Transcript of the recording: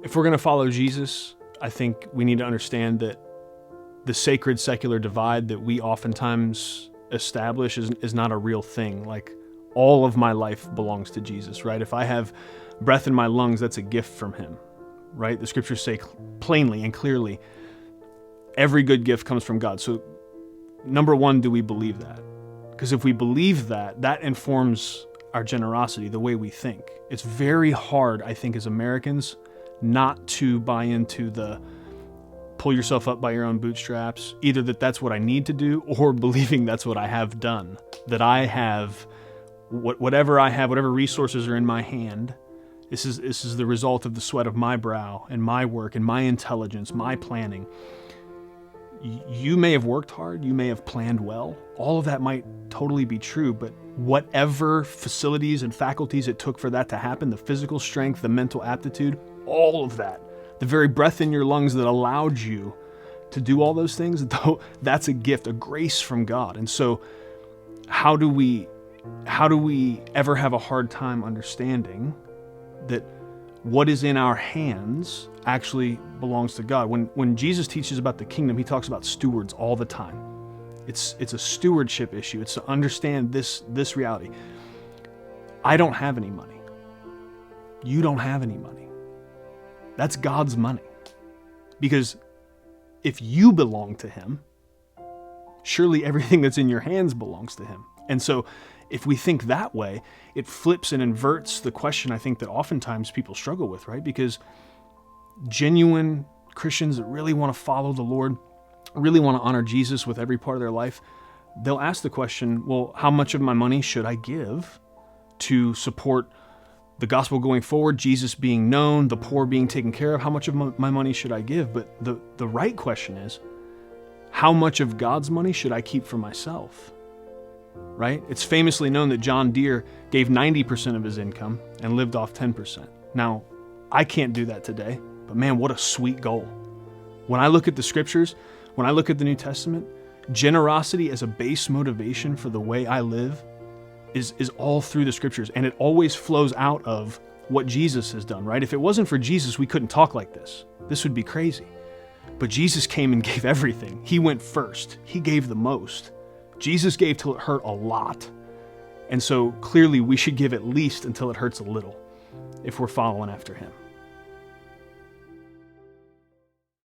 If we're going to follow Jesus, I think we need to understand that the sacred secular divide that we oftentimes establish is not a real thing. Like, all of my life belongs to Jesus, right? If I have breath in my lungs, that's a gift from him, right? The scriptures say plainly and clearly, every good gift comes from God. So number one, do we believe that? Because if we believe that, that informs our generosity, the way we think. It's very hard, I think, as Americans, not to buy into the pull yourself up by your own bootstraps, either that's what I need to do, or believing that's what I have done, that I have whatever I have, whatever resources are in my hand. This is the result of the sweat of my brow and my work and my intelligence, my planning. You may have worked hard, you may have planned well. All of that might totally be true, but whatever facilities and faculties it took for that to happen, the physical strength, the mental aptitude, all of that, the very breath in your lungs that allowed you to do all those things, that's a gift, a grace from God. And so how do we ever have a hard time understanding that what is in our hands actually belongs to God? When Jesus teaches about the kingdom, he talks about stewards all the time. It's a stewardship issue. It's to understand this reality. I don't have any money. You don't have any money. That's God's money. Because if you belong to him, surely everything that's in your hands belongs to him. And so if we think that way, it flips and inverts the question, I think, that oftentimes people struggle with, right? Because genuine Christians that really want to follow the Lord, really want to honor Jesus with every part of their life, they'll ask the question, well, how much of my money should I give to support the gospel going forward, Jesus being known, the poor being taken care of? How much of my money should I give? But the right question is, how much of God's money should I keep for myself? Right? It's famously known that John Deere gave 90% of his income and lived off 10%. Now, I can't do that today, but man, what a sweet goal. When I look at the scriptures, when I look at the New Testament, generosity as a base motivation for the way I live is all through the scriptures, and it always flows out of what Jesus has done, right? If it wasn't for Jesus, we couldn't talk like this. This would be crazy. But Jesus came and gave everything. He went first. He gave the most. Jesus gave till it hurt a lot. And so clearly we should give at least until it hurts a little if we're following after him.